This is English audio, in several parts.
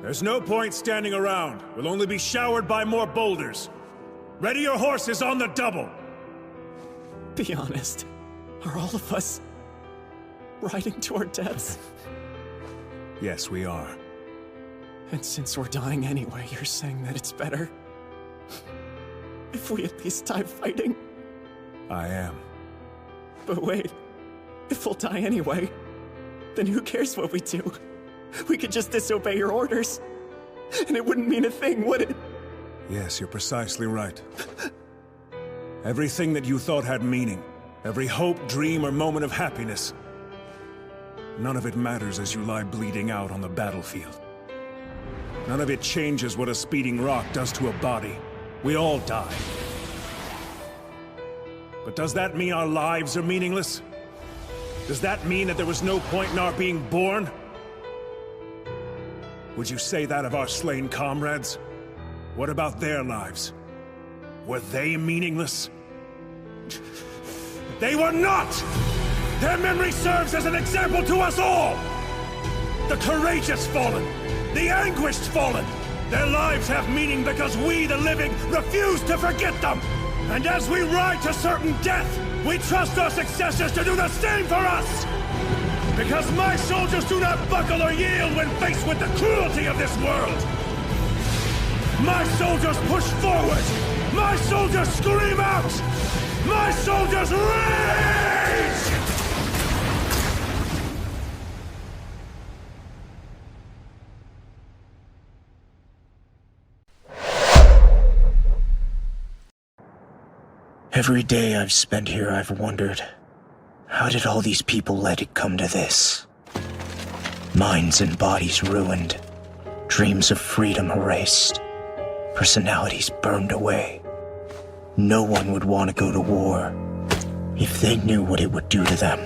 There's no point standing around. We'll only be showered by more boulders. Ready your horses on the double! Be honest. Are all of us riding to our deaths? Yes, we are. And since we're dying anyway, you're saying that it's better if we at least die fighting? I am. But wait, if we'll die anyway, then who cares what we do? We could just disobey your orders, and it wouldn't mean a thing, would it? Yes, you're precisely right. Everything that you thought had meaning, every hope, dream, or moment of happiness, none of it matters as you lie bleeding out on the battlefield. None of it changes what a speeding rock does to a body. We all die. But does that mean our lives are meaningless? Does that mean that there was no point in our being born? Would you say that of our slain comrades? What about their lives? Were they meaningless? They were not! Their memory serves as an example to us all! The courageous fallen, the anguished fallen, their lives have meaning because we, the living, refuse to forget them! And as we ride to certain death, we trust our successors to do the same for us! Because my soldiers do not buckle or yield when faced with the cruelty of this world! My soldiers push forward! My soldiers scream out! My soldiers rage! Every day I've spent here, I've wondered, how did all these people let it come to this? Minds and bodies ruined, dreams of freedom erased, personalities burned away. No one would want to go to war if they knew what it would do to them.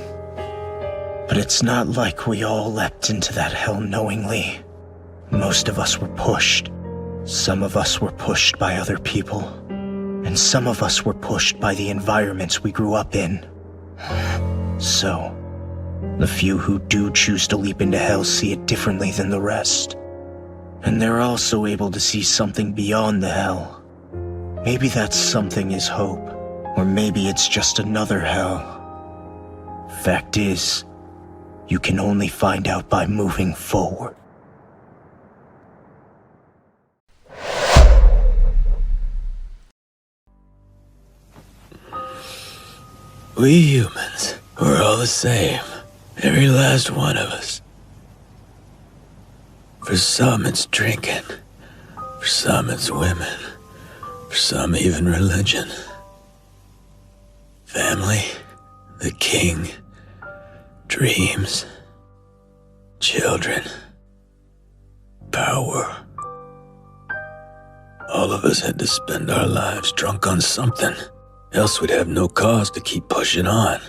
But it's not like we all leapt into that hell knowingly. Most of us were pushed. Some of us were pushed by other people. And some of us were pushed by the environments we grew up in. So, the few who do choose to leap into hell see it differently than the rest. And they're also able to see something beyond the hell. Maybe that something is hope, or maybe it's just another hell. Fact is, you can only find out by moving forward. We humans, we're all the same. Every last one of us. For some it's drinking. For some it's women. For some even religion. Family, the king, dreams, children, power. All of us had to spend our lives drunk on something. Else we'd have no cause to keep pushing on.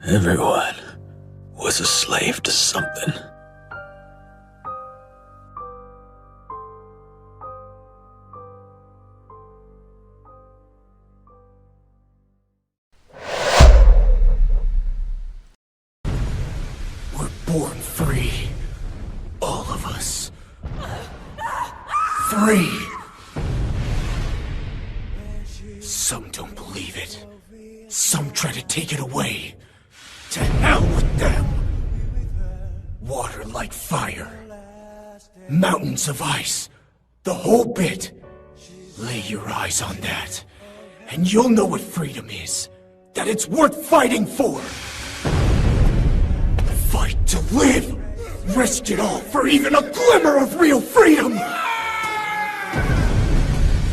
Everyone was a slave to something. We're born free. All of us. Free! Some don't believe it. Some try to take it away. To hell with them! Water like fire. Mountains of ice. The whole bit. Lay your eyes on that, and you'll know what freedom is. That it's worth fighting for. Fight to live. Risk it all for even a glimmer of real freedom.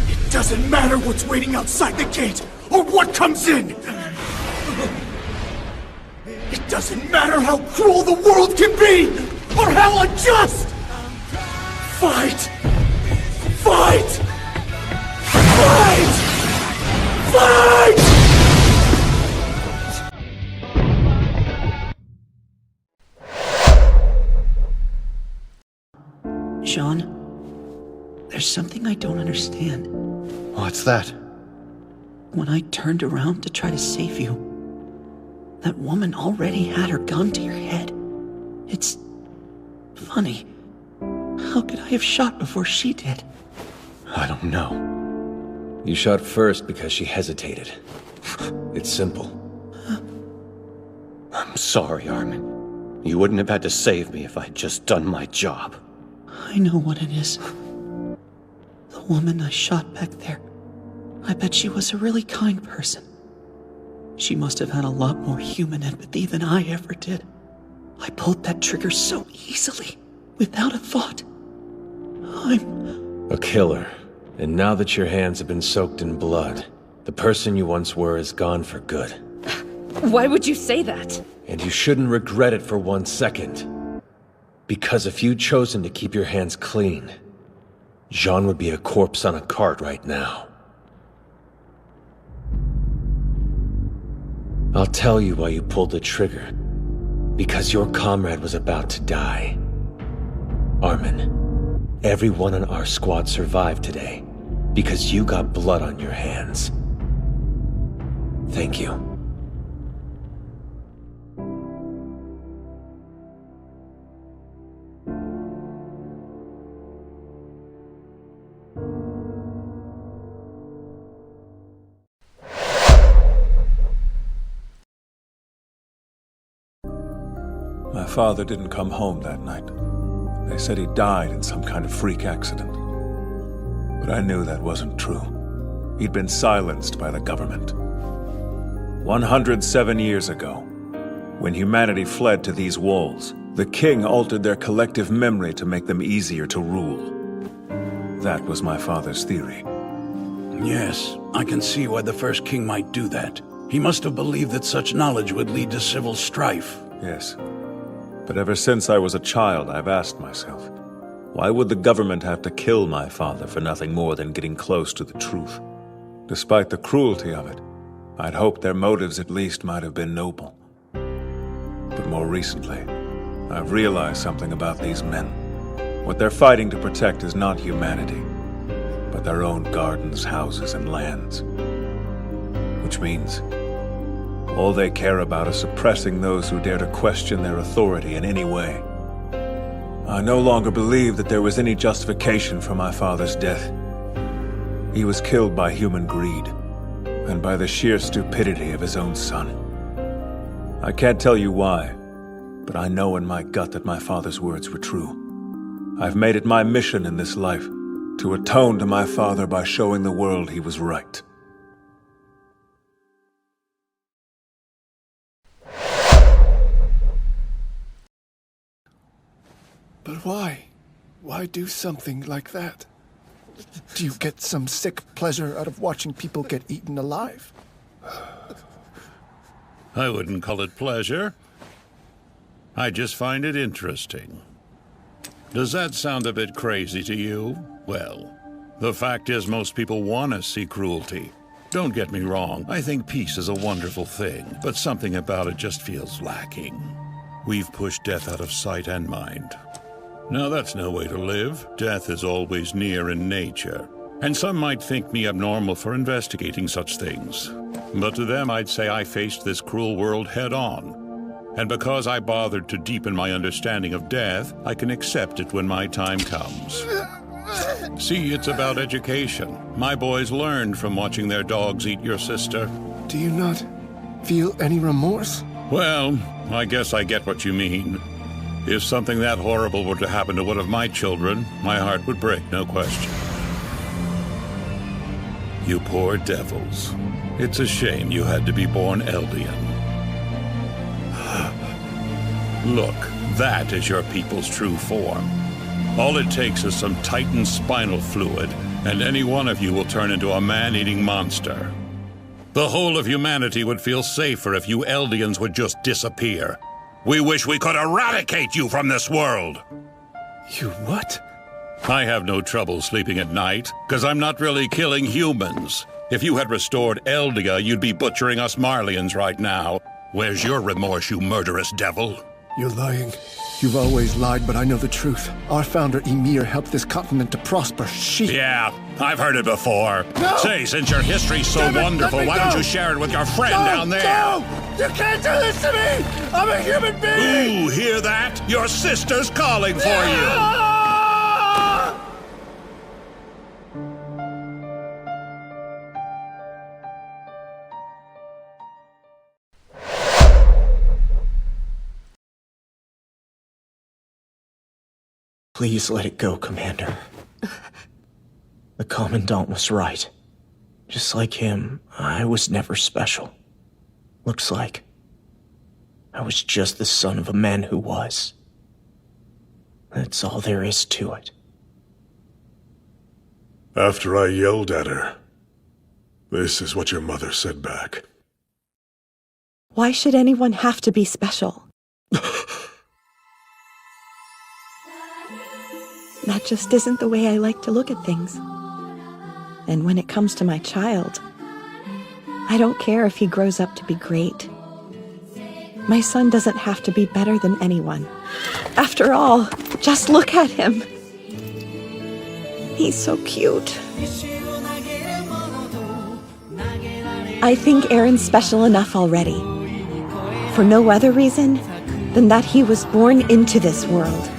It doesn't matter what's waiting outside the gate, or what comes in! It doesn't matter how cruel the world can be, or how unjust! Fight! Fight! Fight! Fight! Sean, there's something I don't understand. What's that? When I turned around to try to save you, that woman already had her gun to your head. It's funny. How could I have shot before she did? I don't know. You shot first because she hesitated. It's simple. I'm sorry, Armin. You wouldn't have had to save me if I'd just done my job. I know what it is. The woman I shot back there. I bet she was a really kind person. She must have had a lot more human empathy than I ever did. I pulled that trigger so easily, without a thought. I'm a killer. And now that your hands have been soaked in blood, the person you once were is gone for good. Why would you say that? And you shouldn't regret it for 1 second. Because if you'd chosen to keep your hands clean, Jean would be a corpse on a cart right now. I'll tell you why you pulled the trigger. Because your comrade was about to die. Armin, everyone on our squad survived today because you got blood on your hands. Thank you. My father didn't come home that night. They said he died in some kind of freak accident. But I knew that wasn't true. He'd been silenced by the government. 107 years ago, when humanity fled to these walls, the king altered their collective memory to make them easier to rule. That was my father's theory. Yes, I can see why the first king might do that. He must have believed that such knowledge would lead to civil strife. Yes. But ever since I was a child, I've asked myself, why would the government have to kill my father for nothing more than getting close to the truth? Despite the cruelty of it, I'd hoped their motives at least might have been noble. But more recently, I've realized something about these men. What they're fighting to protect is not humanity, but their own gardens, houses, and lands. Which means all they care about is suppressing those who dare to question their authority in any way. I no longer believe that there was any justification for my father's death. He was killed by human greed, and by the sheer stupidity of his own son. I can't tell you why, but I know in my gut that my father's words were true. I've made it my mission in this life to atone to my father by showing the world he was right. But why? Why do something like that? Do you get some sick pleasure out of watching people get eaten alive? I wouldn't call it pleasure. I just find it interesting. Does that sound a bit crazy to you? Well, the fact is most people want to see cruelty. Don't get me wrong, I think peace is a wonderful thing, but something about it just feels lacking. We've pushed death out of sight and mind. Now that's no way to live. Death is always near in nature. And some might think me abnormal for investigating such things. But to them I'd say I faced this cruel world head on. And because I bothered to deepen my understanding of death, I can accept it when my time comes. See, it's about education. My boys learned from watching their dogs eat your sister. Do you not feel any remorse? Well, I guess I get what you mean. If something that horrible were to happen to one of my children, my heart would break, no question. You poor devils. It's a shame you had to be born Eldian. Look, that is your people's true form. All it takes is some Titan spinal fluid, and any one of you will turn into a man-eating monster. The whole of humanity would feel safer if you Eldians would just disappear. We wish we could eradicate you from this world! You what? I have no trouble sleeping at night, because I'm not really killing humans. If you had restored Eldia, you'd be butchering us Marlians right now. Where's your remorse, you murderous devil? You're lying. You've always lied, but I know the truth. Our founder, Ymir, helped this continent to prosper. Yeah, I've heard it before. No! Say, since your history's so wonderful, why don't you share it with your friend down there? No! You can't do this to me! I'm a human being! Ooh, hear that? Your sister's calling for you! Please let it go, Commander. The Commandant was right. Just like him, I was never special. Looks like I was just the son of a man who was. That's all there is to it. After I yelled at her, this is what your mother said back. Why should anyone have to be special? That just isn't the way I like to look at things. And when it comes to my child, I don't care if he grows up to be great. My son doesn't have to be better than anyone. After all, just look at him. He's so cute. I think Eren's special enough already. For no other reason than that he was born into this world.